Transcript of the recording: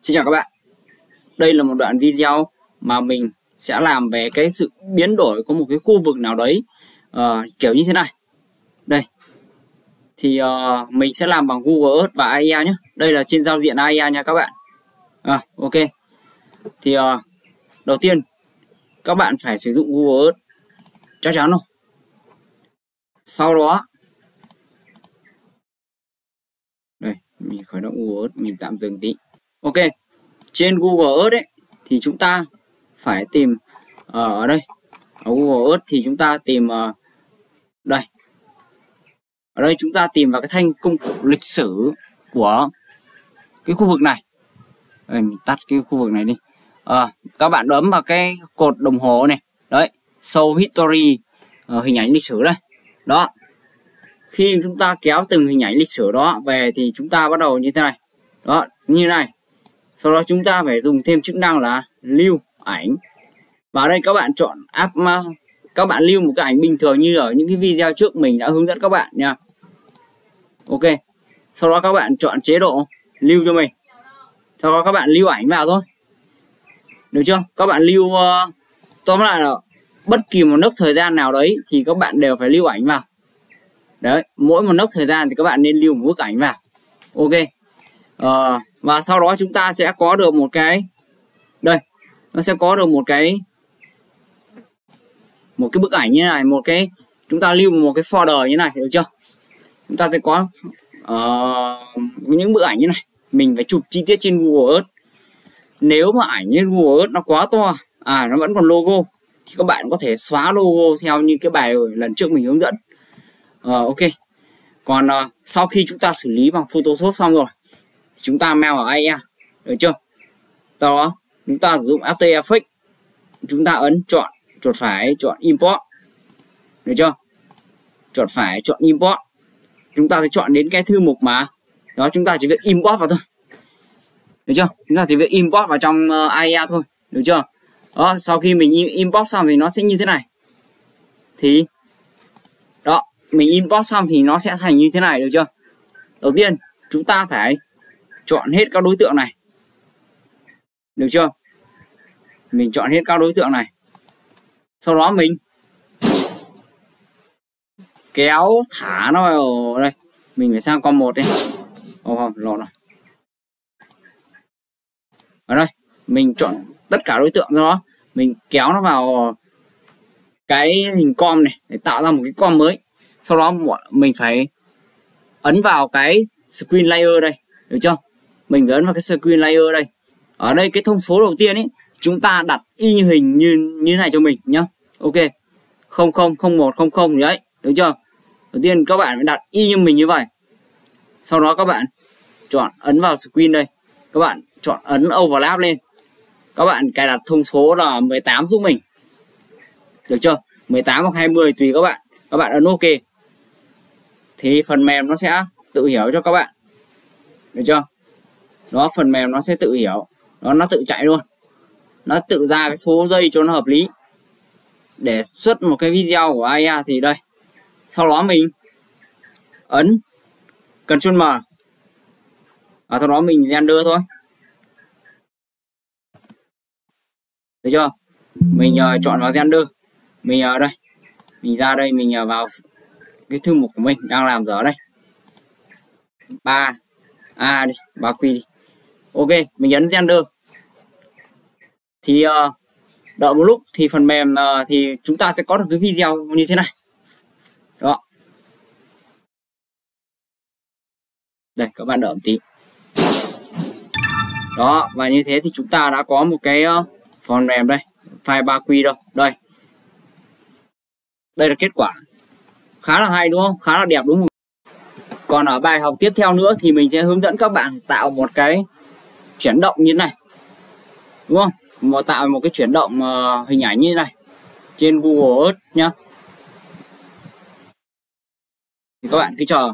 Xin chào các bạn. Đây là một đoạn video mà mình sẽ làm về cái sự biến đổi của một cái khu vực nào đấy kiểu như thế này. Đây. Thì mình sẽ làm bằng Google Earth và AIA nhé. Đây là trên giao diện AIA nha các bạn. Ok. Thì đầu tiên các bạn phải sử dụng Google Earth. Chắc chắn không? Sau đó đây, mình khởi động Google Earth, mình tạm dừng tí. Ok. Trên Google Earth ấy thì chúng ta phải tìm ở đây. Ở Google Earth thì chúng ta tìm đây. Ở đây chúng ta tìm vào cái thanh công cụ lịch sử của cái khu vực này. Đây, mình tắt cái khu vực này đi. Các bạn bấm vào cái cột đồng hồ này. Đấy, show history, hình ảnh lịch sử đây. Đó. Khi chúng ta kéo từng hình ảnh lịch sử đó về thì chúng ta bắt đầu như thế này. Đó, như này. Sau đó chúng ta phải dùng thêm chức năng là lưu ảnh. Và ở đây các bạn chọn app, các bạn lưu một cái ảnh bình thường như ở những cái video trước mình đã hướng dẫn các bạn nha. Ok. Sau đó các bạn chọn chế độ lưu cho mình. Sau đó các bạn lưu ảnh vào thôi. Được chưa? Các bạn lưu tóm lại là bất kỳ một nấc thời gian nào đấy thì các bạn đều phải lưu ảnh vào. Đấy, mỗi một nấc thời gian thì các bạn nên lưu một bức ảnh vào. Ok. Và sau đó chúng ta sẽ có được một cái đây, nó sẽ có được một cái bức ảnh như này, chúng ta lưu một cái folder như này, được chưa? Chúng ta sẽ có những bức ảnh như này, mình phải chụp chi tiết trên Google Earth. Nếu mà ảnh trên Google Earth nó quá to, nó vẫn còn logo thì các bạn có thể xóa logo theo như cái bài lần trước mình hướng dẫn. Ok. Còn sau khi chúng ta xử lý bằng Photoshop xong rồi, chúng ta mail vào AIA, được chưa? Sau đó chúng ta sử dụng After Effects, chúng ta ấn chọn chuột phải, chọn Import, được chưa? Chuột phải, chọn Import. Chúng ta sẽ chọn đến cái thư mục mà đó, chúng ta chỉ việc import vào thôi, được chưa? Chúng ta chỉ việc import vào trong AIA thôi, được chưa? Đó, sau khi mình import xong thì nó sẽ như thế này. Thì đó, mình import xong thì nó sẽ thành như thế này, được chưa? Đầu tiên chúng ta phải chọn hết các đối tượng này, được chưa? Mình chọn hết các đối tượng này. Sau đó mình kéo thả nó vào đây. Mình phải sang con 1 đây. Không, lộn rồi. Ở đây, mình chọn tất cả đối tượng đó, mình kéo nó vào cái hình com này để tạo ra một cái com mới. Sau đó mình phải ấn vào cái screen layer đây, được chưa? Mình phải ấn vào cái screen layer đây. Ở đây cái thông số đầu tiên ấy, chúng ta đặt y như hình như này cho mình nhá. Ok. 000100 đấy, được chưa? Đầu tiên các bạn phải đặt y như mình như vậy. Sau đó các bạn chọn ấn vào screen đây. Các bạn chọn ấn overlap lên. Các bạn cài đặt thông số là 18 giúp mình. Được chưa? 18 hoặc 20 tùy các bạn. Các bạn ấn ok. Thì phần mềm nó sẽ tự hiểu cho các bạn. Được chưa? Đó, phần mềm nó sẽ tự hiểu. Đó, nó tự chạy luôn. Nó tự ra cái số giây cho nó hợp lý. Để xuất một cái video của AIA thì đây. Sau đó mình ấn Ctrl M. Và sau đó mình render thôi. Được chưa? Mình chọn vào render. Mình đây. Mình ra đây, mình vào cái thư mục của mình đang làm giờ đây. 3A đi, 3Q đi. Ok, mình ấn render. Thì đợi một lúc thì phần mềm thì chúng ta sẽ có được cái video như thế này. Đó. Đây, các bạn đợi một tí. Đó, và như thế thì chúng ta đã có một cái phần mềm đây, file 3Q đâu. Đây. Đây là kết quả. Khá là hay đúng không? Khá là đẹp đúng không? Còn ở bài học tiếp theo nữa thì mình sẽ hướng dẫn các bạn tạo một cái chuyển động như thế này. Đúng không? Tạo một cái chuyển động hình ảnh như thế này trên Google Earth nhá. Thì các bạn cứ chờ.